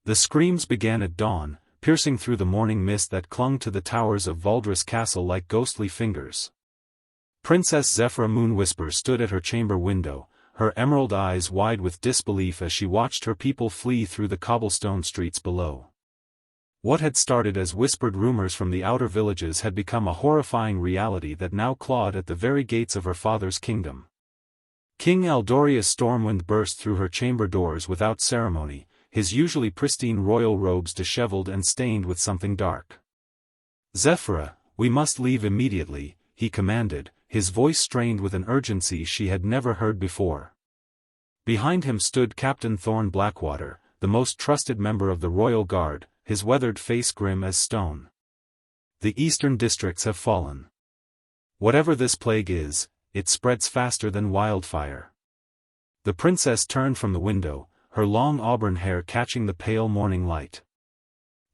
The screams began at dawn, piercing through the morning mist that clung to the towers of Valdris Castle like ghostly fingers. Princess Zephyra Moonwhisper stood at her chamber window, her emerald eyes wide with disbelief as she watched her people flee through the cobblestone streets below. What had started as whispered rumors from the outer villages had become a horrifying reality that now clawed at the very gates of her father's kingdom. King Eldorius Stormwind burst through her chamber doors without ceremony, his usually pristine royal robes disheveled and stained with something dark. "Zephyra, we must leave immediately," he commanded, his voice strained with an urgency she had never heard before. Behind him stood Captain Thorn Blackwater, the most trusted member of the royal guard, his weathered face grim as stone. "The eastern districts have fallen. Whatever this plague is, it spreads faster than wildfire." The princess turned from the window, her long auburn hair catching the pale morning light.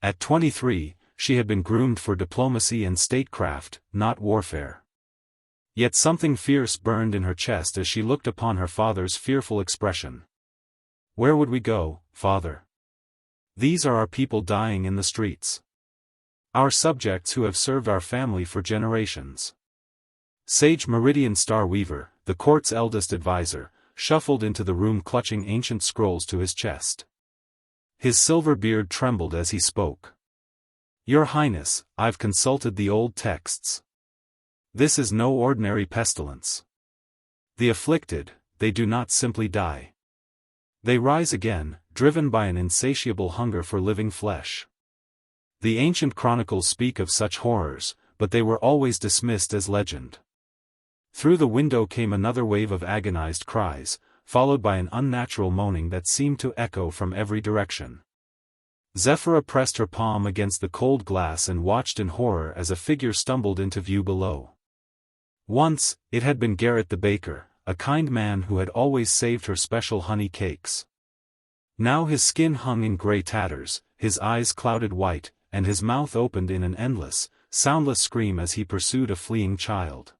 At 23, she had been groomed for diplomacy and statecraft, not warfare. Yet something fierce burned in her chest as she looked upon her father's fearful expression. "Where would we go, father? These are our people dying in the streets. Our subjects who have served our family for generations." Sage Meridian Star Weaver, the court's eldest advisor, shuffled into the room clutching ancient scrolls to his chest. His silver beard trembled as he spoke. "Your Highness, I've consulted the old texts. This is no ordinary pestilence. The afflicted, they do not simply die. They rise again, driven by an insatiable hunger for living flesh. The ancient chronicles speak of such horrors, but they were always dismissed as legend." Through the window came another wave of agonized cries, followed by an unnatural moaning that seemed to echo from every direction. Zephyra pressed her palm against the cold glass and watched in horror as a figure stumbled into view below. Once, it had been Garrett the baker, a kind man who had always saved her special honey cakes. Now his skin hung in gray tatters, his eyes clouded white, and his mouth opened in an endless, soundless scream as he pursued a fleeing child.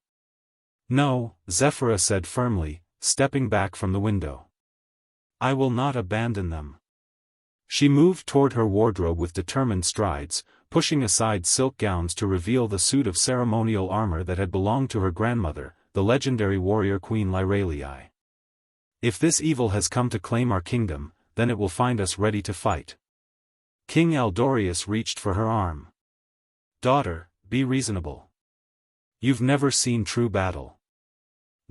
"No," Zephyra said firmly, stepping back from the window. "I will not abandon them." She moved toward her wardrobe with determined strides, pushing aside silk gowns to reveal the suit of ceremonial armor that had belonged to her grandmother, the legendary warrior Queen Lyralii. "If this evil has come to claim our kingdom, then it will find us ready to fight." King Eldorius reached for her arm. "Daughter, be reasonable. You've never seen true battle.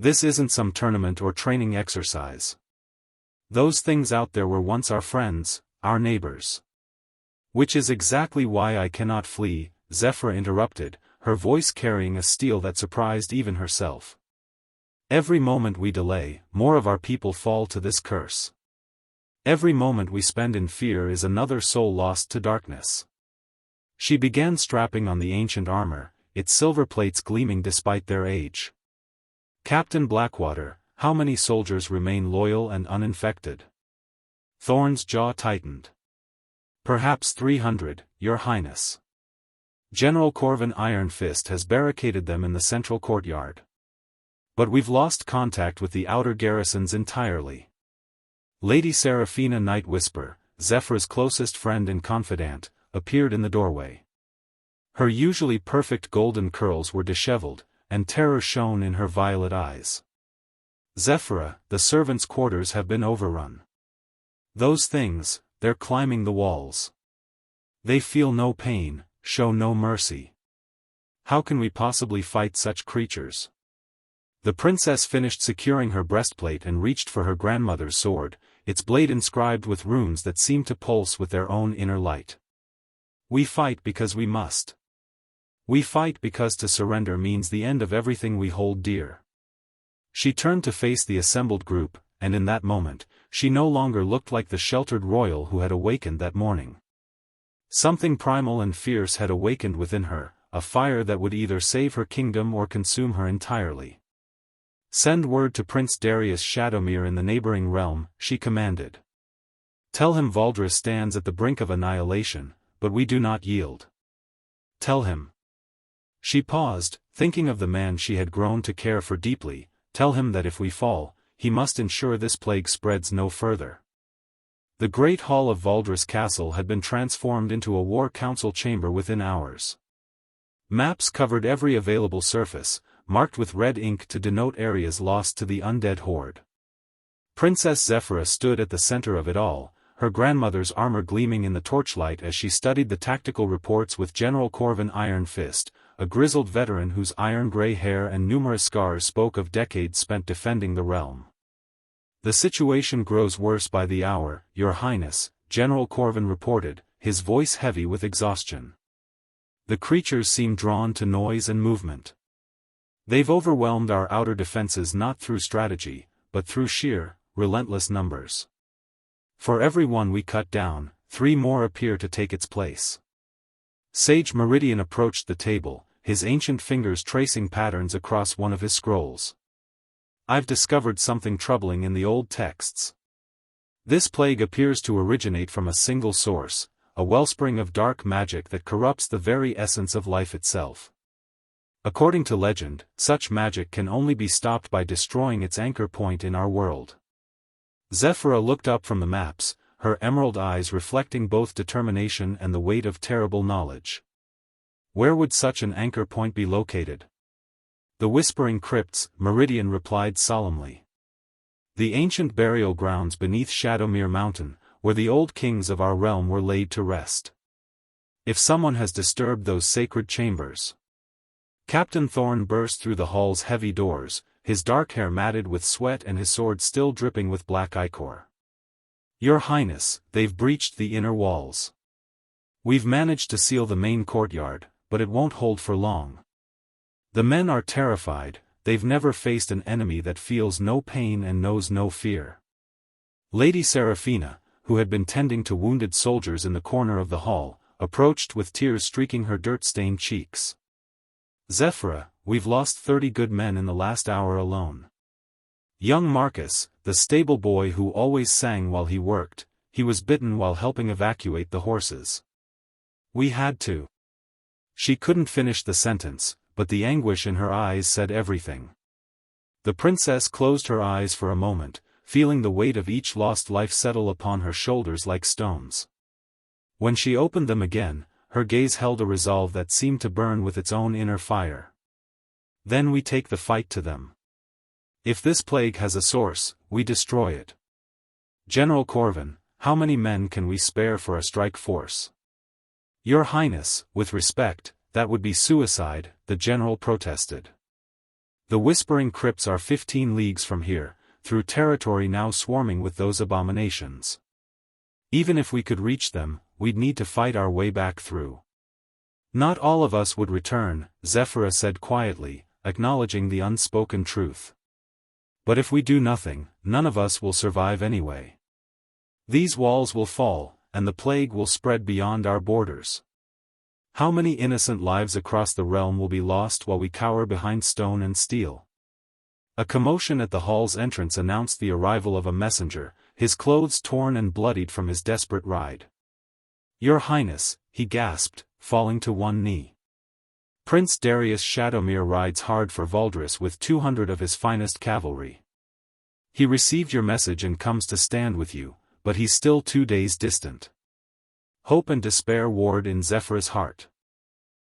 This isn't some tournament or training exercise. Those things out there were once our friends, our neighbors." "Which is exactly why I cannot flee," Zephyra interrupted, her voice carrying a steel that surprised even herself. "Every moment we delay, more of our people fall to this curse. Every moment we spend in fear is another soul lost to darkness." She began strapping on the ancient armor, its silver plates gleaming despite their age. "Captain Blackwater, how many soldiers remain loyal and uninfected?" Thorn's jaw tightened. "Perhaps 300, Your Highness. General Corvin Ironfist has barricaded them in the central courtyard. But we've lost contact with the outer garrisons entirely." Lady Seraphina Nightwhisper, Zephyra's closest friend and confidant, appeared in the doorway. Her usually perfect golden curls were disheveled, and terror shone in her violet eyes. "Zephyra, the servants' quarters have been overrun. Those things, they're climbing the walls. They feel no pain, show no mercy. How can we possibly fight such creatures?" The princess finished securing her breastplate and reached for her grandmother's sword, its blade inscribed with runes that seemed to pulse with their own inner light. "We fight because we must. We fight because to surrender means the end of everything we hold dear." She turned to face the assembled group, and in that moment, she no longer looked like the sheltered royal who had awakened that morning. Something primal and fierce had awakened within her, a fire that would either save her kingdom or consume her entirely. "Send word to Prince Darius Shadowmere in the neighboring realm," she commanded. "Tell him Valdris stands at the brink of annihilation, but we do not yield. Tell him." She paused, thinking of the man she had grown to care for deeply. "Tell him that if we fall, he must ensure this plague spreads no further." The great hall of Valdris Castle had been transformed into a war council chamber within hours. Maps covered every available surface, marked with red ink to denote areas lost to the undead horde. Princess Zephyra stood at the center of it all, her grandmother's armor gleaming in the torchlight as she studied the tactical reports with General Corvin Iron Fist, a grizzled veteran whose iron-gray hair and numerous scars spoke of decades spent defending the realm. "The situation grows worse by the hour, Your Highness," General Corvin reported, his voice heavy with exhaustion. "The creatures seem drawn to noise and movement. They've overwhelmed our outer defenses not through strategy, but through sheer, relentless numbers. For every one we cut down, 3 more appear to take its place." Sage Meridian approached the table, his ancient fingers tracing patterns across one of his scrolls. "I've discovered something troubling in the old texts. This plague appears to originate from a single source, a wellspring of dark magic that corrupts the very essence of life itself. According to legend, such magic can only be stopped by destroying its anchor point in our world." Zephyra looked up from the maps, her emerald eyes reflecting both determination and the weight of terrible knowledge. "Where would such an anchor point be located?" "The Whispering Crypts," Meridian replied solemnly. "The ancient burial grounds beneath Shadowmere Mountain, where the old kings of our realm were laid to rest. If someone has disturbed those sacred chambers..." Captain Thorn burst through the hall's heavy doors, his dark hair matted with sweat and his sword still dripping with black ichor. "Your Highness, they've breached the inner walls. We've managed to seal the main courtyard, but it won't hold for long. The men are terrified, they've never faced an enemy that feels no pain and knows no fear." Lady Seraphina, who had been tending to wounded soldiers in the corner of the hall, approached with tears streaking her dirt-stained cheeks. "Zephyra, we've lost 30 good men in the last hour alone. Young Marcus, the stable boy who always sang while he worked, he was bitten while helping evacuate the horses. We had to..." She couldn't finish the sentence, but the anguish in her eyes said everything. The princess closed her eyes for a moment, feeling the weight of each lost life settle upon her shoulders like stones. When she opened them again, her gaze held a resolve that seemed to burn with its own inner fire. "Then we take the fight to them. If this plague has a source, we destroy it. General Corvin, how many men can we spare for a strike force?" "Your Highness, with respect, that would be suicide," the general protested. "The Whispering Crypts are 15 leagues from here, through territory now swarming with those abominations. Even if we could reach them, we'd need to fight our way back through." "Not all of us would return," Zephyra said quietly, acknowledging the unspoken truth. "But if we do nothing, none of us will survive anyway. These walls will fall, and the plague will spread beyond our borders. How many innocent lives across the realm will be lost while we cower behind stone and steel?" A commotion at the hall's entrance announced the arrival of a messenger, his clothes torn and bloodied from his desperate ride. "Your Highness," he gasped, falling to one knee. "Prince Darius Shadowmere rides hard for Valdris with 200 of his finest cavalry. He received your message and comes to stand with you, but he's still 2 days distant." Hope and despair warred in Zephyra's heart.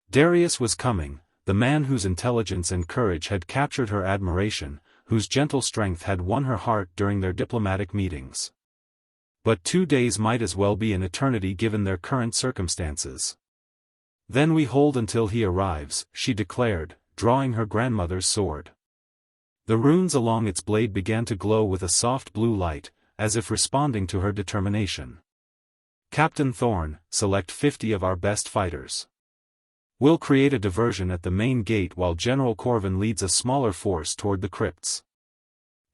Darius was coming, the man whose intelligence and courage had captured her admiration, whose gentle strength had won her heart during their diplomatic meetings. But 2 days might as well be an eternity given their current circumstances. "Then we hold until he arrives," she declared, drawing her grandmother's sword. The runes along its blade began to glow with a soft blue light, as if responding to her determination. "Captain Thorn, select 50 of our best fighters. We'll create a diversion at the main gate while General Corvin leads a smaller force toward the crypts.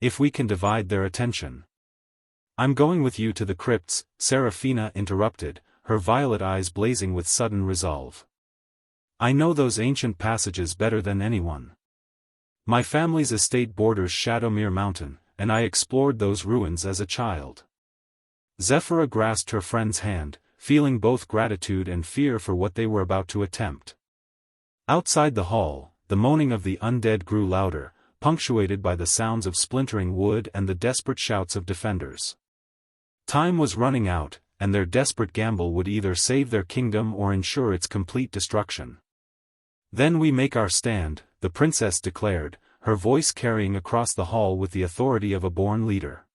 If we can divide their attention..." "I'm going with you to the crypts," Seraphina interrupted, her violet eyes blazing with sudden resolve. "I know those ancient passages better than anyone. My family's estate borders Shadowmere Mountain, and I explored those ruins as a child." Zephyra grasped her friend's hand, feeling both gratitude and fear for what they were about to attempt. Outside the hall, the moaning of the undead grew louder, punctuated by the sounds of splintering wood and the desperate shouts of defenders. Time was running out, and their desperate gamble would either save their kingdom or ensure its complete destruction. "Then we make our stand," the princess declared, her voice carrying across the hall with the authority of a born leader.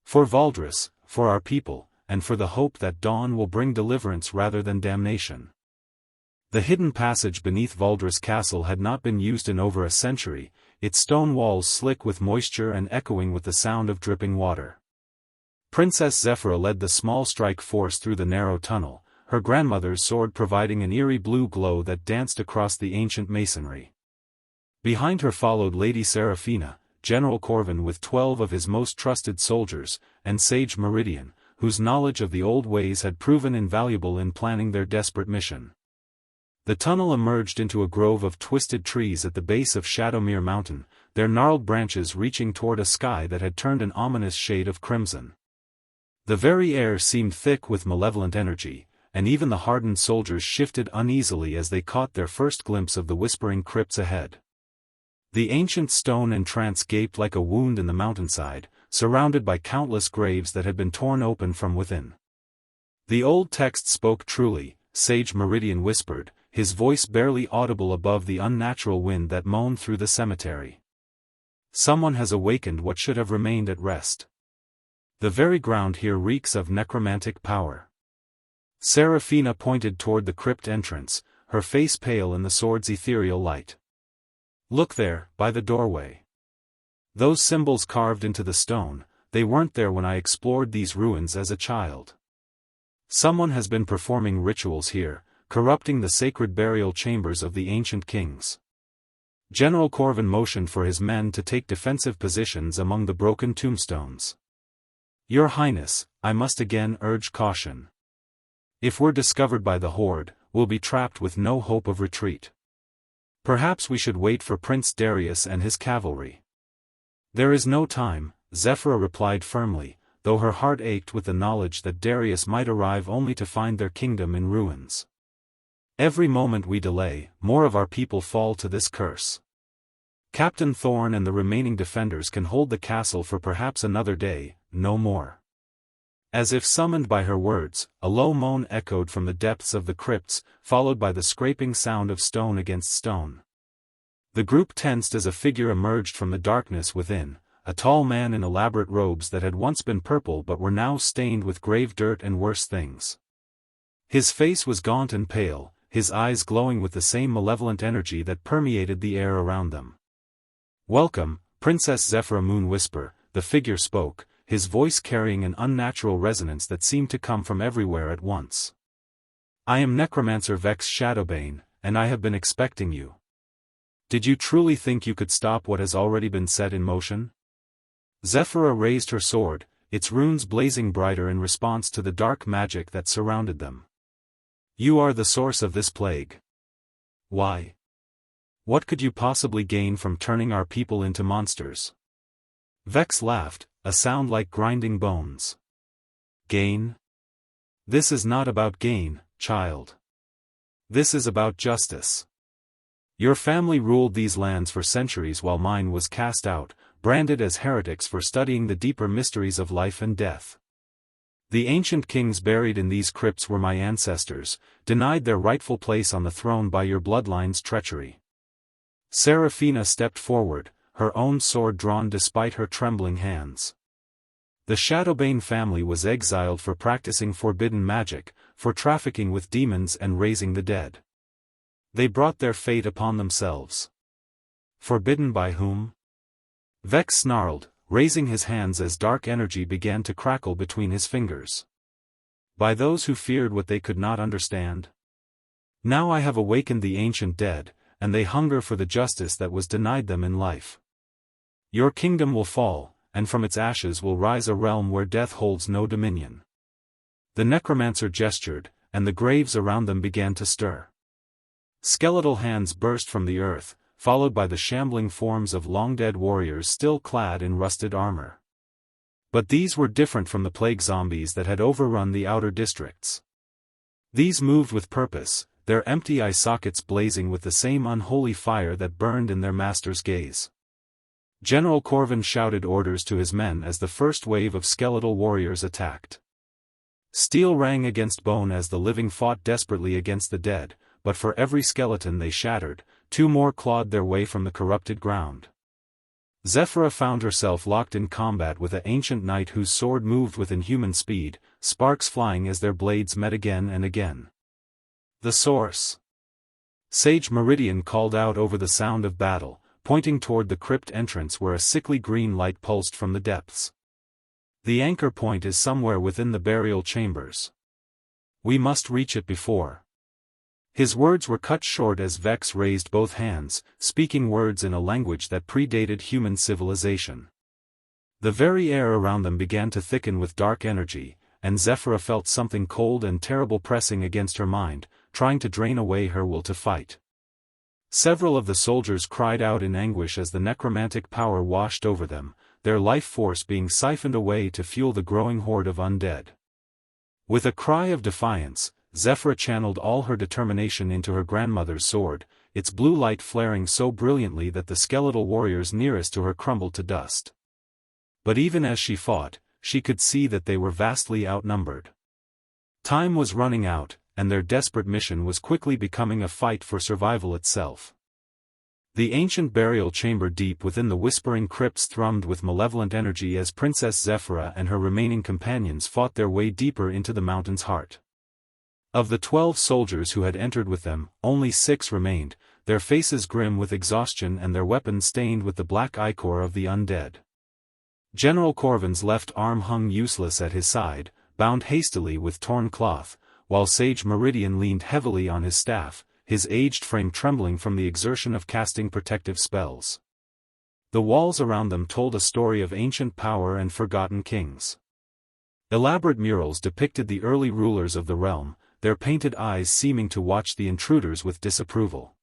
"For Valdres, for our people, and for the hope that dawn will bring deliverance rather than damnation." The hidden passage beneath Valdres Castle had not been used in over a century, its stone walls slick with moisture and echoing with the sound of dripping water. Princess Zephyra led the small strike force through the narrow tunnel, her grandmother's sword providing an eerie blue glow that danced across the ancient masonry. Behind her followed Lady Seraphina, General Corvin with 12 of his most trusted soldiers, and Sage Meridian, whose knowledge of the old ways had proven invaluable in planning their desperate mission. The tunnel emerged into a grove of twisted trees at the base of Shadowmere Mountain, their gnarled branches reaching toward a sky that had turned an ominous shade of crimson. The very air seemed thick with malevolent energy, and even the hardened soldiers shifted uneasily as they caught their first glimpse of the whispering crypts ahead. The ancient stone entrance gaped like a wound in the mountainside, surrounded by countless graves that had been torn open from within. "The old text spoke truly," Sage Meridian whispered, his voice barely audible above the unnatural wind that moaned through the cemetery. "Someone has awakened what should have remained at rest. The very ground here reeks of necromantic power." Seraphina pointed toward the crypt entrance, her face pale in the sword's ethereal light. "Look there, by the doorway. Those symbols carved into the stone, they weren't there when I explored these ruins as a child. Someone has been performing rituals here, corrupting the sacred burial chambers of the ancient kings." General Corvin motioned for his men to take defensive positions among the broken tombstones. "Your Highness, I must again urge caution. If we're discovered by the Horde, we'll be trapped with no hope of retreat. Perhaps we should wait for Prince Darius and his cavalry." "There is no time," Zephyra replied firmly, though her heart ached with the knowledge that Darius might arrive only to find their kingdom in ruins. "Every moment we delay, more of our people fall to this curse. Captain Thorn and the remaining defenders can hold the castle for perhaps another day, no more." As if summoned by her words, a low moan echoed from the depths of the crypts, followed by the scraping sound of stone against stone. The group tensed as a figure emerged from the darkness within, a tall man in elaborate robes that had once been purple but were now stained with grave dirt and worse things. His face was gaunt and pale, his eyes glowing with the same malevolent energy that permeated the air around them. "Welcome, Princess Zephyra Moonwhisper," the figure spoke, his voice carrying an unnatural resonance that seemed to come from everywhere at once. "I am Necromancer Vex Shadowbane, and I have been expecting you. Did you truly think you could stop what has already been set in motion?" Zephyra raised her sword, its runes blazing brighter in response to the dark magic that surrounded them. "You are the source of this plague. Why? What could you possibly gain from turning our people into monsters?" Vex laughed, a sound like grinding bones. "Gain? This is not about gain, child. This is about justice. Your family ruled these lands for centuries while mine was cast out, branded as heretics for studying the deeper mysteries of life and death. The ancient kings buried in these crypts were my ancestors, denied their rightful place on the throne by your bloodline's treachery." Seraphina stepped forward, her own sword drawn despite her trembling hands. The Shadowbane family was exiled for practicing forbidden magic, for trafficking with demons and raising the dead. They brought their fate upon themselves. Forbidden by whom? Vex snarled, raising his hands as dark energy began to crackle between his fingers. By those who feared what they could not understand. Now I have awakened the ancient dead, and they hunger for the justice that was denied them in life. Your kingdom will fall, and from its ashes will rise a realm where death holds no dominion." The necromancer gestured, and the graves around them began to stir. Skeletal hands burst from the earth, followed by the shambling forms of long-dead warriors still clad in rusted armor. But these were different from the plague zombies that had overrun the outer districts. These moved with purpose, their empty eye sockets blazing with the same unholy fire that burned in their master's gaze. General Corvin shouted orders to his men as the first wave of skeletal warriors attacked. Steel rang against bone as the living fought desperately against the dead, but for every skeleton they shattered, 2 more clawed their way from the corrupted ground. Zephyra found herself locked in combat with an ancient knight whose sword moved with inhuman speed, sparks flying as their blades met again and again. The source. Sage Meridian called out over the sound of battle, pointing toward the crypt entrance where a sickly green light pulsed from the depths. The anchor point is somewhere within the burial chambers. We must reach it before. His words were cut short as Vex raised both hands, speaking words in a language that predated human civilization. The very air around them began to thicken with dark energy, and Zephyra felt something cold and terrible pressing against her mind, trying to drain away her will to fight. Several of the soldiers cried out in anguish as the necromantic power washed over them, their life force being siphoned away to fuel the growing horde of undead. With a cry of defiance, Zephyra channeled all her determination into her grandmother's sword, its blue light flaring so brilliantly that the skeletal warriors nearest to her crumbled to dust. But even as she fought, she could see that they were vastly outnumbered. Time was running out, and their desperate mission was quickly becoming a fight for survival itself. The ancient burial chamber deep within the whispering crypts thrummed with malevolent energy as Princess Zephyra and her remaining companions fought their way deeper into the mountain's heart. Of the 12 soldiers who had entered with them, only 6 remained, their faces grim with exhaustion and their weapons stained with the black ichor of the undead. General Corvin's left arm hung useless at his side, bound hastily with torn cloth, while Sage Meridian leaned heavily on his staff, his aged frame trembling from the exertion of casting protective spells. The walls around them told a story of ancient power and forgotten kings. Elaborate murals depicted the early rulers of the realm, their painted eyes seeming to watch the intruders with disapproval.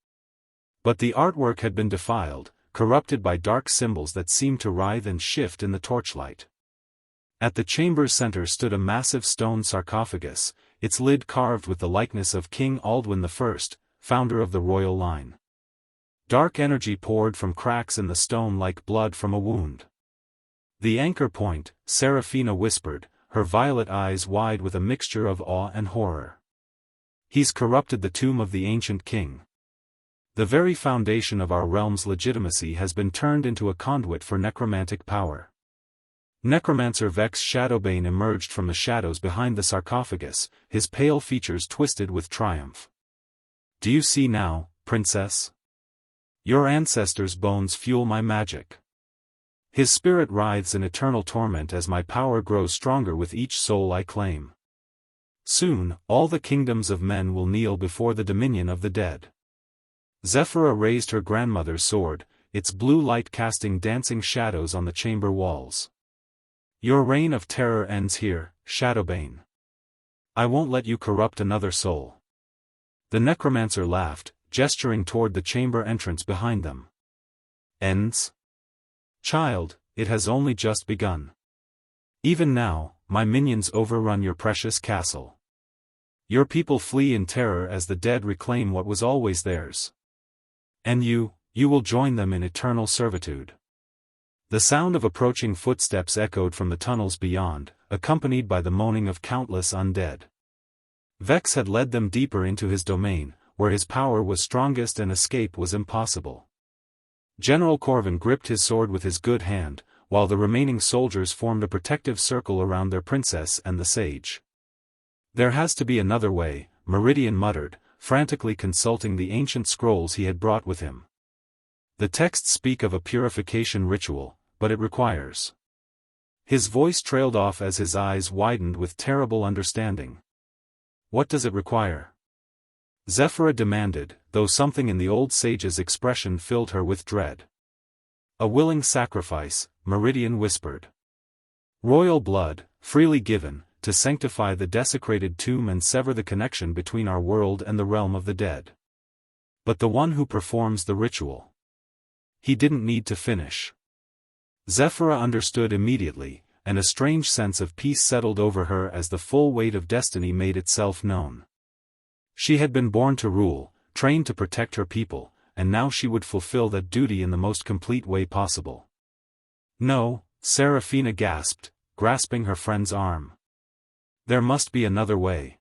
But the artwork had been defiled, corrupted by dark symbols that seemed to writhe and shift in the torchlight. At the chamber's center stood a massive stone sarcophagus, its lid carved with the likeness of King Aldwin I, founder of the royal line. Dark energy poured from cracks in the stone like blood from a wound. The anchor point, Seraphina whispered, her violet eyes wide with a mixture of awe and horror. He's corrupted the tomb of the ancient king. The very foundation of our realm's legitimacy has been turned into a conduit for necromantic power. Necromancer Vex Shadowbane emerged from the shadows behind the sarcophagus, his pale features twisted with triumph. Do you see now, princess? Your ancestors' bones fuel my magic. His spirit writhes in eternal torment as my power grows stronger with each soul I claim. Soon, all the kingdoms of men will kneel before the dominion of the dead. Zephyra raised her grandmother's sword, its blue light casting dancing shadows on the chamber walls. Your reign of terror ends here, Shadowbane. I won't let you corrupt another soul. The necromancer laughed, gesturing toward the chamber entrance behind them. Ends? Child, it has only just begun. Even now, my minions overrun your precious castle. Your people flee in terror as the dead reclaim what was always theirs. And you will join them in eternal servitude. The sound of approaching footsteps echoed from the tunnels beyond, accompanied by the moaning of countless undead. Vex had led them deeper into his domain, where his power was strongest and escape was impossible. General Corvin gripped his sword with his good hand, while the remaining soldiers formed a protective circle around their princess and the sage. There has to be another way, Meridian muttered, frantically consulting the ancient scrolls he had brought with him. The texts speak of a purification ritual, but it requires. His voice trailed off as his eyes widened with terrible understanding. What does it require? Zephyra demanded, though something in the old sage's expression filled her with dread. A willing sacrifice, Meridian whispered. Royal blood, freely given, to sanctify the desecrated tomb and sever the connection between our world and the realm of the dead. But the one who performs the ritual. He didn't need to finish. Zephyra understood immediately, and a strange sense of peace settled over her as the full weight of destiny made itself known. She had been born to rule, trained to protect her people, and now she would fulfill that duty in the most complete way possible. No, Seraphina gasped, grasping her friend's arm. There must be another way.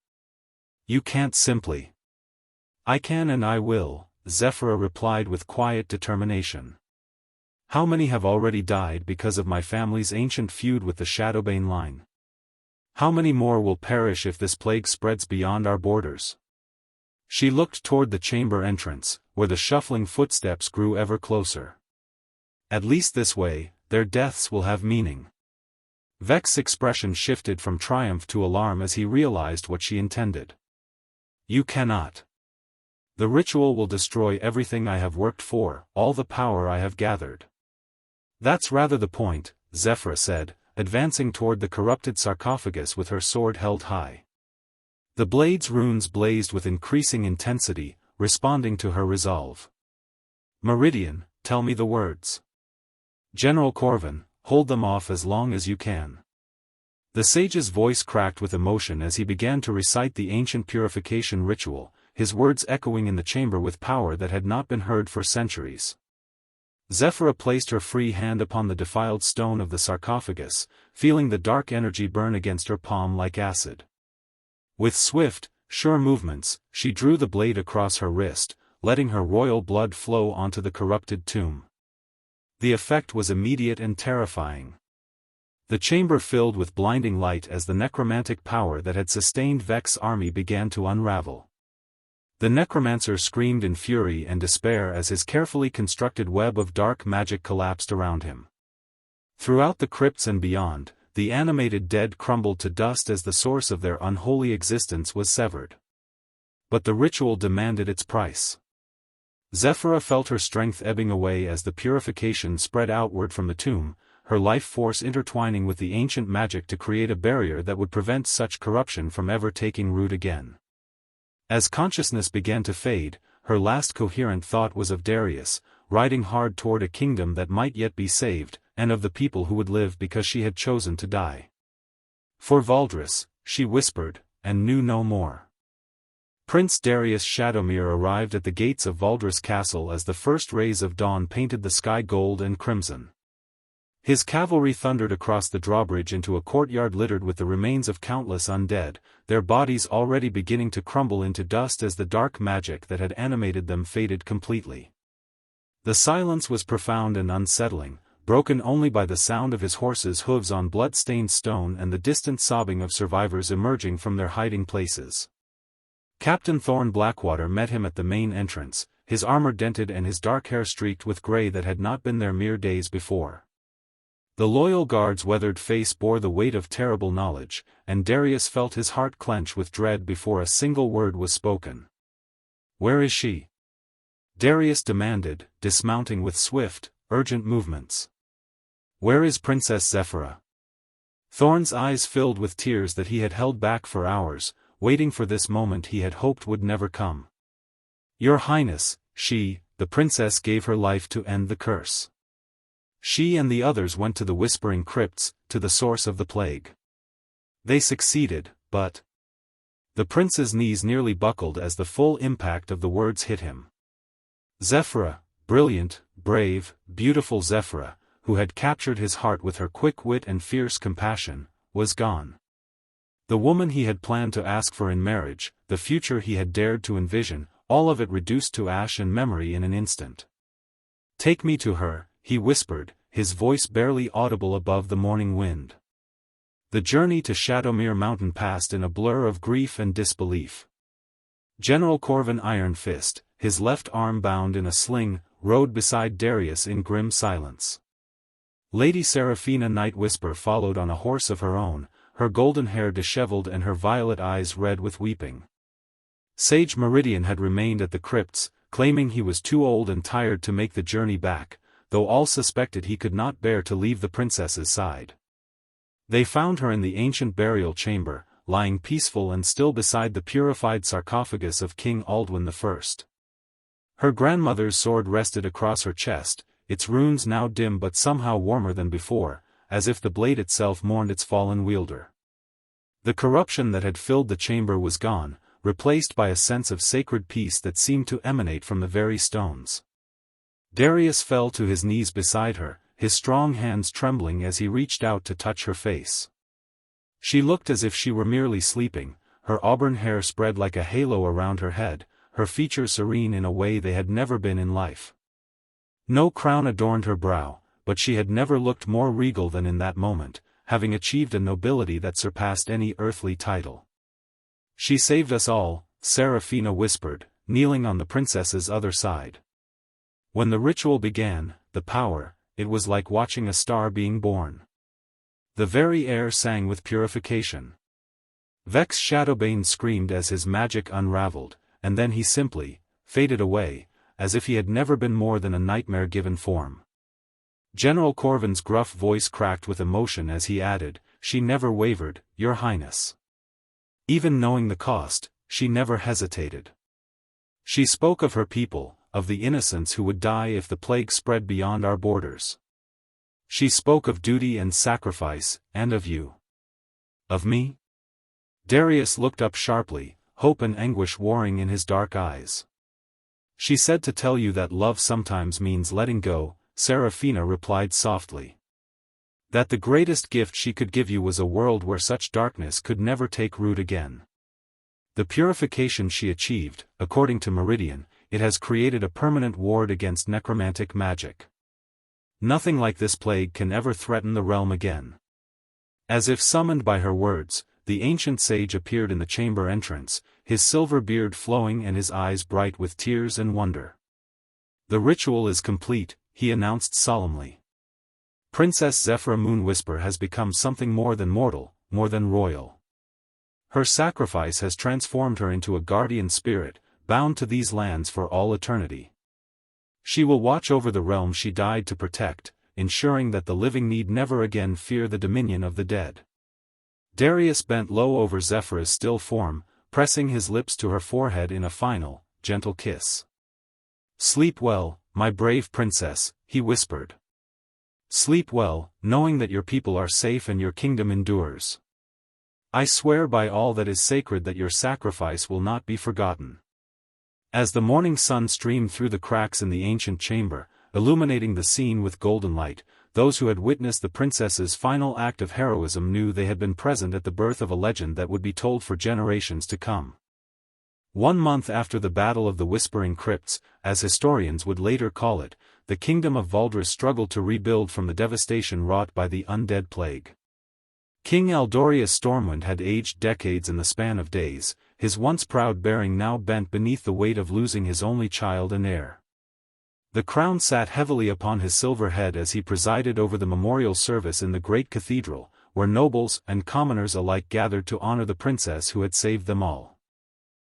You can't simply. I can and I will, Zephyra replied with quiet determination. How many have already died because of my family's ancient feud with the Shadowbane line? How many more will perish if this plague spreads beyond our borders? She looked toward the chamber entrance, where the shuffling footsteps grew ever closer. At least this way, their deaths will have meaning. Vex's expression shifted from triumph to alarm as he realized what she intended. You cannot. The ritual will destroy everything I have worked for, all the power I have gathered. That's rather the point, Zephyra said, advancing toward the corrupted sarcophagus with her sword held high. The blade's runes blazed with increasing intensity, responding to her resolve. Meridian, tell me the words. General Corvin, hold them off as long as you can. The sage's voice cracked with emotion as he began to recite the ancient purification ritual, his words echoing in the chamber with power that had not been heard for centuries. Zephyra placed her free hand upon the defiled stone of the sarcophagus, feeling the dark energy burn against her palm like acid. With swift, sure movements, she drew the blade across her wrist, letting her royal blood flow onto the corrupted tomb. The effect was immediate and terrifying. The chamber filled with blinding light as the necromantic power that had sustained Vex's army began to unravel. The necromancer screamed in fury and despair as his carefully constructed web of dark magic collapsed around him. Throughout the crypts and beyond, the animated dead crumbled to dust as the source of their unholy existence was severed. But the ritual demanded its price. Zephyra felt her strength ebbing away as the purification spread outward from the tomb, her life force intertwining with the ancient magic to create a barrier that would prevent such corruption from ever taking root again. As consciousness began to fade, her last coherent thought was of Darius, riding hard toward a kingdom that might yet be saved, and of the people who would live because she had chosen to die. For Valdris, she whispered, and knew no more. Prince Darius Shadowmere arrived at the gates of Valdris Castle as the first rays of dawn painted the sky gold and crimson. His cavalry thundered across the drawbridge into a courtyard littered with the remains of countless undead, their bodies already beginning to crumble into dust as the dark magic that had animated them faded completely. The silence was profound and unsettling, broken only by the sound of his horse's hooves on blood-stained stone and the distant sobbing of survivors emerging from their hiding places. Captain Thorn Blackwater met him at the main entrance, his armor dented and his dark hair streaked with gray that had not been there mere days before. The loyal guard's weathered face bore the weight of terrible knowledge, and Darius felt his heart clench with dread before a single word was spoken. "Where is she?" Darius demanded, dismounting with swift, urgent movements. "Where is Princess Zephyra?" Thorn's eyes filled with tears that he had held back for hours, waiting for this moment he had hoped would never come. "Your Highness, the princess gave her life to end the curse. She and the others went to the Whispering Crypts, to the source of the plague. They succeeded, but..." The prince's knees nearly buckled as the full impact of the words hit him. Zephyra, brilliant, brave, beautiful Zephyra, who had captured his heart with her quick wit and fierce compassion, was gone. The woman he had planned to ask for in marriage, the future he had dared to envision, all of it reduced to ash and memory in an instant. "Take me to her," he whispered, his voice barely audible above the morning wind. The journey to Shadowmere Mountain passed in a blur of grief and disbelief. General Corvin Iron Fist, his left arm bound in a sling, rode beside Darius in grim silence. Lady Seraphina Night Whisper followed on a horse of her own, her golden hair disheveled and her violet eyes red with weeping. Sage Meridian had remained at the crypts, claiming he was too old and tired to make the journey back, though all suspected he could not bear to leave the princess's side. They found her in the ancient burial chamber, lying peaceful and still beside the purified sarcophagus of King Aldwin I. Her grandmother's sword rested across her chest, its runes now dim but somehow warmer than before, as if the blade itself mourned its fallen wielder. The corruption that had filled the chamber was gone, replaced by a sense of sacred peace that seemed to emanate from the very stones. Darius fell to his knees beside her, his strong hands trembling as he reached out to touch her face. She looked as if she were merely sleeping, her auburn hair spread like a halo around her head, her features serene in a way they had never been in life. No crown adorned her brow, but she had never looked more regal than in that moment, having achieved a nobility that surpassed any earthly title. "She saved us all," Seraphina whispered, kneeling on the princess's other side. When the ritual began, the power, it was like watching a star being born. The very air sang with purification. Vex Shadowbane screamed as his magic unraveled, and then he simply faded away, as if he had never been more than a nightmare given form. General Corvin's gruff voice cracked with emotion as he added, "She never wavered, Your Highness. Even knowing the cost, she never hesitated. She spoke of her people, of the innocents who would die if the plague spread beyond our borders. She spoke of duty and sacrifice, and of you." "Of me?" Darius looked up sharply, hope and anguish warring in his dark eyes. "She said to tell you that love sometimes means letting go," Seraphina replied softly. "That the greatest gift she could give you was a world where such darkness could never take root again. The purification she achieved, according to Meridian, it has created a permanent ward against necromantic magic. Nothing like this plague can ever threaten the realm again." As if summoned by her words, the ancient sage appeared in the chamber entrance, his silver beard flowing and his eyes bright with tears and wonder. "The ritual is complete," he announced solemnly. "Princess Zephyra Moonwhisper has become something more than mortal, more than royal. Her sacrifice has transformed her into a guardian spirit, bound to these lands for all eternity. She will watch over the realm she died to protect, ensuring that the living need never again fear the dominion of the dead." Darius bent low over Zephyra's still form, pressing his lips to her forehead in a final, gentle kiss. "Sleep well, my brave princess," he whispered. "Sleep well, knowing that your people are safe and your kingdom endures. I swear by all that is sacred that your sacrifice will not be forgotten." As the morning sun streamed through the cracks in the ancient chamber, illuminating the scene with golden light, those who had witnessed the princess's final act of heroism knew they had been present at the birth of a legend that would be told for generations to come. 1 month after the Battle of the Whispering Crypts, as historians would later call it, the kingdom of Valdris struggled to rebuild from the devastation wrought by the Undead Plague. King Eldorius Stormwind had aged decades in the span of days, his once proud bearing now bent beneath the weight of losing his only child and heir. The crown sat heavily upon his silver head as he presided over the memorial service in the great cathedral, where nobles and commoners alike gathered to honor the princess who had saved them all.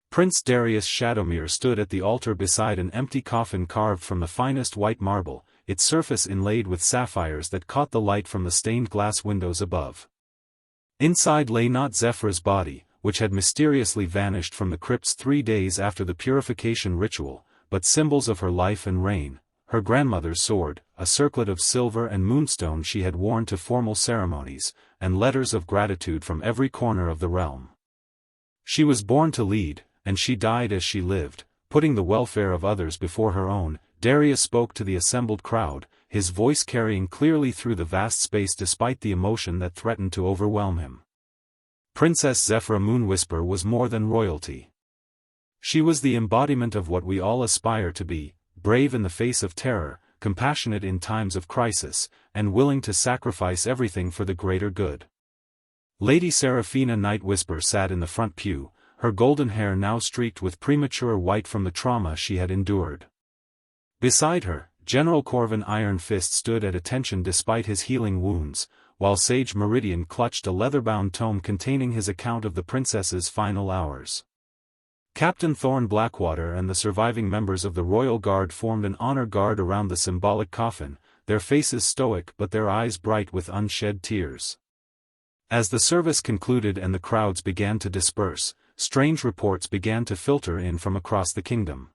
Prince Darius Shadowmere stood at the altar beside an empty coffin carved from the finest white marble, its surface inlaid with sapphires that caught the light from the stained glass windows above. Inside lay not Zephyra's body, which had mysteriously vanished from the crypts 3 days after the purification ritual, but symbols of her life and reign, her grandmother's sword, a circlet of silver and moonstone she had worn to formal ceremonies, and letters of gratitude from every corner of the realm. She was born to lead, and she died as she lived, putting the welfare of others before her own. Darius spoke to the assembled crowd, his voice carrying clearly through the vast space despite the emotion that threatened to overwhelm him. Princess Zephyra Moonwhisper was more than royalty. She was the embodiment of what we all aspire to be, brave in the face of terror, compassionate in times of crisis, and willing to sacrifice everything for the greater good. Lady Seraphina Nightwhisper sat in the front pew, her golden hair now streaked with premature white from the trauma she had endured. Beside her, General Corvin Iron Fist stood at attention despite his healing wounds, while Sage Meridian clutched a leather-bound tome containing his account of the princess's final hours. Captain Thorn Blackwater and the surviving members of the Royal Guard formed an honor guard around the symbolic coffin, their faces stoic but their eyes bright with unshed tears. As the service concluded and the crowds began to disperse, strange reports began to filter in from across the kingdom.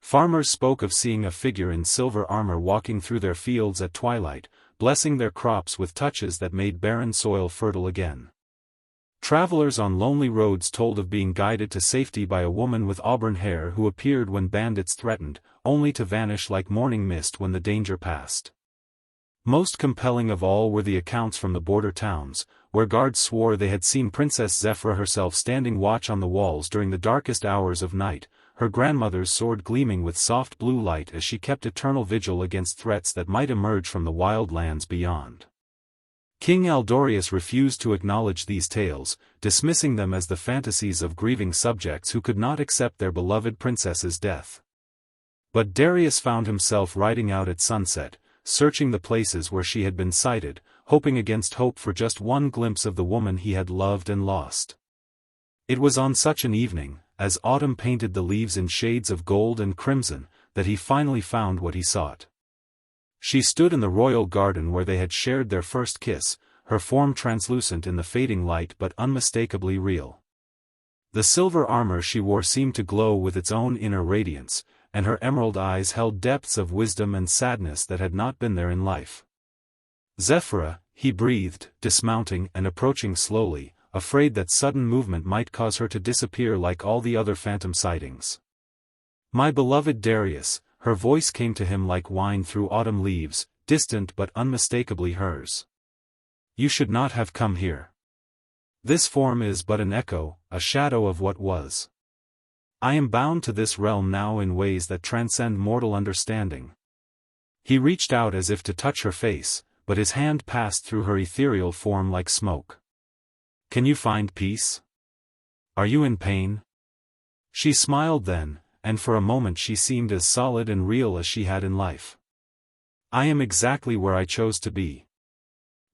Farmers spoke of seeing a figure in silver armor walking through their fields at twilight, blessing their crops with touches that made barren soil fertile again. Travelers on lonely roads told of being guided to safety by a woman with auburn hair who appeared when bandits threatened, only to vanish like morning mist when the danger passed. Most compelling of all were the accounts from the border towns, where guards swore they had seen Princess Zephyra herself standing watch on the walls during the darkest hours of night, her grandmother's sword gleaming with soft blue light as she kept eternal vigil against threats that might emerge from the wild lands beyond. King Aldorius refused to acknowledge these tales, dismissing them as the fantasies of grieving subjects who could not accept their beloved princess's death. But Darius found himself riding out at sunset, searching the places where she had been sighted, hoping against hope for just one glimpse of the woman he had loved and lost. It was on such an evening, as autumn painted the leaves in shades of gold and crimson, that he finally found what he sought. She stood in the royal garden where they had shared their first kiss, her form translucent in the fading light but unmistakably real. The silver armor she wore seemed to glow with its own inner radiance, and her emerald eyes held depths of wisdom and sadness that had not been there in life. "Zephyra," he breathed, dismounting and approaching slowly, afraid that sudden movement might cause her to disappear like all the other phantom sightings. "My beloved Darius," her voice came to him like wine through autumn leaves, distant but unmistakably hers. "You should not have come here. This form is but an echo, a shadow of what was. I am bound to this realm now in ways that transcend mortal understanding." He reached out as if to touch her face, but his hand passed through her ethereal form like smoke. "Can you find peace? Are you in pain?" She smiled then, and for a moment she seemed as solid and real as she had in life. "I am exactly where I chose to be.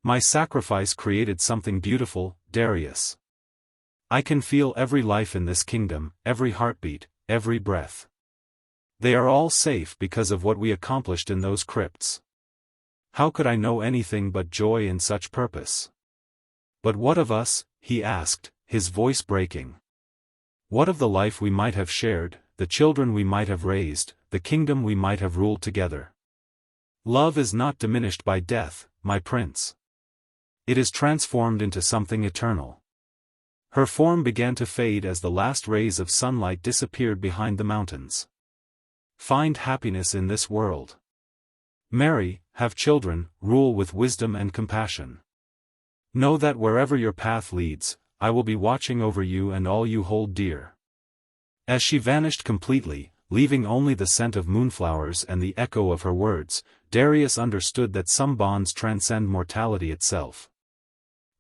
My sacrifice created something beautiful, Darius. I can feel every life in this kingdom, every heartbeat, every breath. They are all safe because of what we accomplished in those crypts. How could I know anything but joy in such purpose? But what of us?" he asked, his voice breaking. "What of the life we might have shared, the children we might have raised, the kingdom we might have ruled together? Love is not diminished by death, my prince. It is transformed into something eternal." Her form began to fade as the last rays of sunlight disappeared behind the mountains. "Find happiness in this world. Marry, have children, rule with wisdom and compassion. Know that wherever your path leads, I will be watching over you and all you hold dear." As she vanished completely, leaving only the scent of moonflowers and the echo of her words, Darius understood that some bonds transcend mortality itself.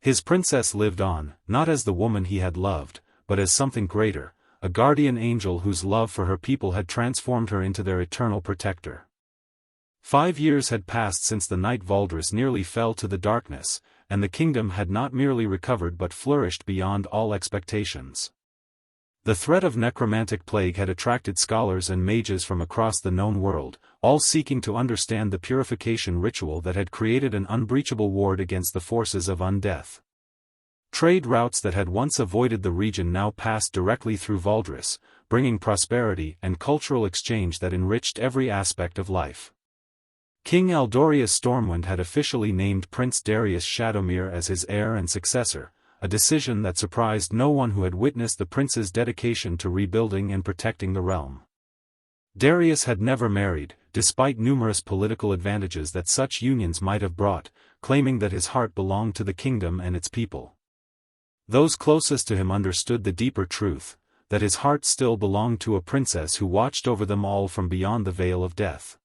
His princess lived on, not as the woman he had loved, but as something greater, a guardian angel whose love for her people had transformed her into their eternal protector. 5 years had passed since the night Valdris nearly fell to the darkness, and the kingdom had not merely recovered but flourished beyond all expectations. The threat of necromantic plague had attracted scholars and mages from across the known world, all seeking to understand the purification ritual that had created an unbreachable ward against the forces of undeath. Trade routes that had once avoided the region now passed directly through Valdris, bringing prosperity and cultural exchange that enriched every aspect of life. King Aldorius Stormwind had officially named Prince Darius Shadowmere as his heir and successor, a decision that surprised no one who had witnessed the prince's dedication to rebuilding and protecting the realm. Darius had never married, despite numerous political advantages that such unions might have brought, claiming that his heart belonged to the kingdom and its people. Those closest to him understood the deeper truth, that his heart still belonged to a princess who watched over them all from beyond the veil of death.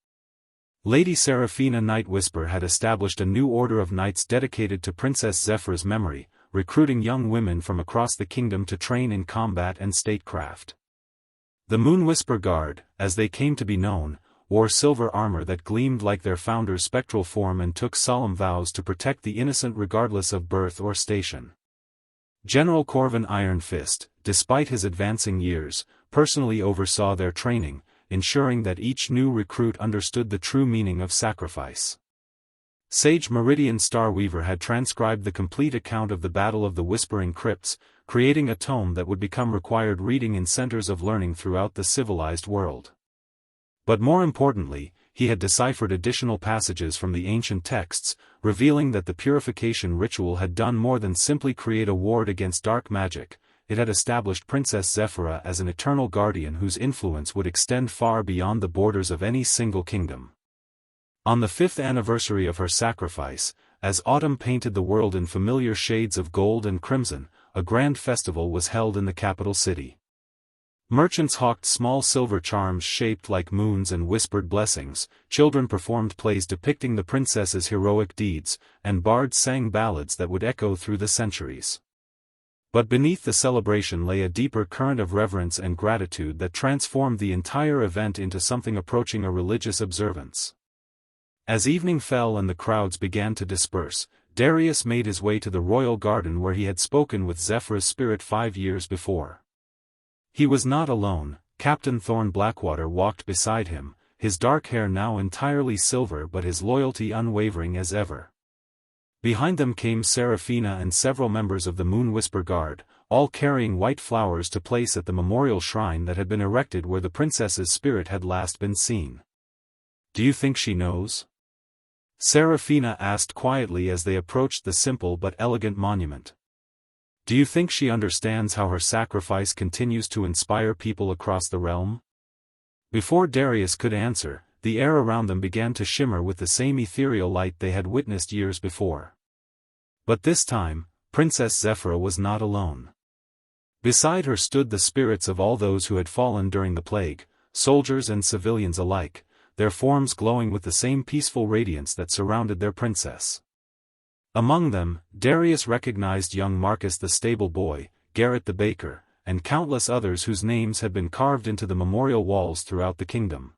Lady Seraphina Nightwhisper had established a new order of knights dedicated to Princess Zephyra's memory, recruiting young women from across the kingdom to train in combat and statecraft. The Moonwhisper Guard, as they came to be known, wore silver armor that gleamed like their founder's spectral form and took solemn vows to protect the innocent regardless of birth or station. General Corvin Ironfist, despite his advancing years, personally oversaw their training, ensuring that each new recruit understood the true meaning of sacrifice. Sage Meridian Starweaver had transcribed the complete account of the Battle of the Whispering Crypts, creating a tome that would become required reading in centers of learning throughout the civilized world. But more importantly, he had deciphered additional passages from the ancient texts, revealing that the purification ritual had done more than simply create a ward against dark magic. It had established Princess Zephyra as an eternal guardian whose influence would extend far beyond the borders of any single kingdom. On the 5th anniversary of her sacrifice, as autumn painted the world in familiar shades of gold and crimson, a grand festival was held in the capital city. Merchants hawked small silver charms shaped like moons and whispered blessings, children performed plays depicting the princess's heroic deeds, and bards sang ballads that would echo through the centuries. But beneath the celebration lay a deeper current of reverence and gratitude that transformed the entire event into something approaching a religious observance. As evening fell and the crowds began to disperse, Darius made his way to the royal garden where he had spoken with Zephyr's spirit 5 years before. He was not alone. Captain Thorn Blackwater walked beside him, his dark hair now entirely silver but his loyalty unwavering as ever. Behind them came Seraphina and several members of the Moon Whisper Guard, all carrying white flowers to place at the memorial shrine that had been erected where the princess's spirit had last been seen. "Do you think she knows?" Seraphina asked quietly as they approached the simple but elegant monument. "Do you think she understands how her sacrifice continues to inspire people across the realm?" Before Darius could answer, the air around them began to shimmer with the same ethereal light they had witnessed years before. But this time, Princess Zephyra was not alone. Beside her stood the spirits of all those who had fallen during the plague, soldiers and civilians alike, their forms glowing with the same peaceful radiance that surrounded their princess. Among them, Darius recognized young Marcus the stable boy, Garrett the baker, and countless others whose names had been carved into the memorial walls throughout the kingdom.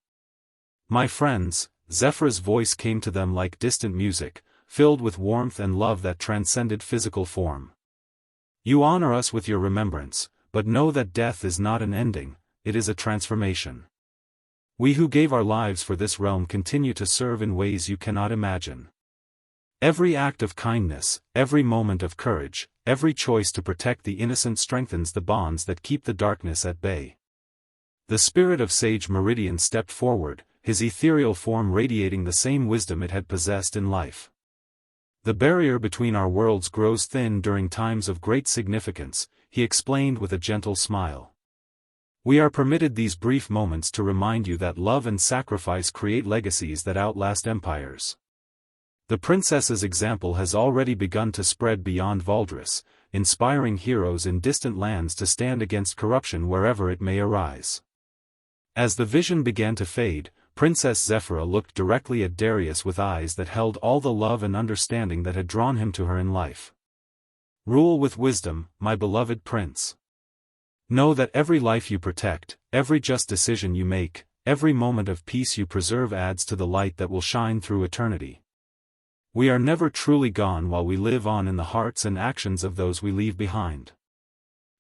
"My friends," Zephyr's voice came to them like distant music, filled with warmth and love that transcended physical form. "You honor us with your remembrance, but know that death is not an ending, it is a transformation. We who gave our lives for this realm continue to serve in ways you cannot imagine. Every act of kindness, every moment of courage, every choice to protect the innocent strengthens the bonds that keep the darkness at bay." The spirit of Sage Meridian stepped forward, his ethereal form radiating the same wisdom it had possessed in life. "The barrier between our worlds grows thin during times of great significance," he explained with a gentle smile. "We are permitted these brief moments to remind you that love and sacrifice create legacies that outlast empires. The princess's example has already begun to spread beyond Valdris, inspiring heroes in distant lands to stand against corruption wherever it may arise." As the vision began to fade, Princess Zephyra looked directly at Darius with eyes that held all the love and understanding that had drawn him to her in life. "Rule with wisdom, my beloved prince. Know that every life you protect, every just decision you make, every moment of peace you preserve adds to the light that will shine through eternity. We are never truly gone while we live on in the hearts and actions of those we leave behind."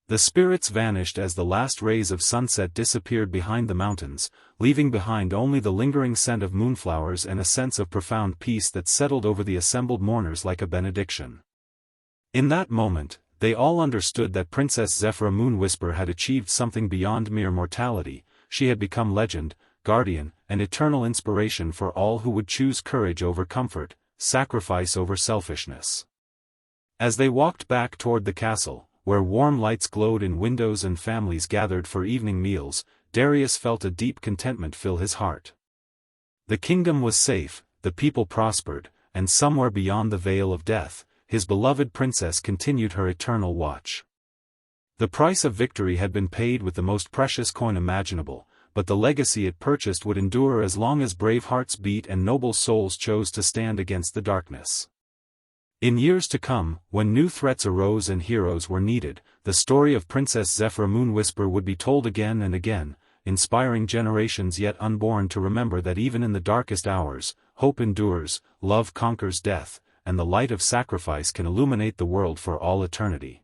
The spirits vanished as the last rays of sunset disappeared behind the mountains, leaving behind only the lingering scent of moonflowers and a sense of profound peace that settled over the assembled mourners like a benediction. In that moment, they all understood that Princess Zephyra Moonwhisper had achieved something beyond mere mortality. She had become legend, guardian, and eternal inspiration for all who would choose courage over comfort, sacrifice over selfishness. As they walked back toward the castle, where warm lights glowed in windows and families gathered for evening meals, Darius felt a deep contentment fill his heart. The kingdom was safe, the people prospered, and somewhere beyond the veil of death, his beloved princess continued her eternal watch. The price of victory had been paid with the most precious coin imaginable, but the legacy it purchased would endure as long as brave hearts beat and noble souls chose to stand against the darkness. In years to come, when new threats arose and heroes were needed, the story of Princess Zephyra Moonwhisper would be told again and again, inspiring generations yet unborn to remember that even in the darkest hours, hope endures, love conquers death, and the light of sacrifice can illuminate the world for all eternity.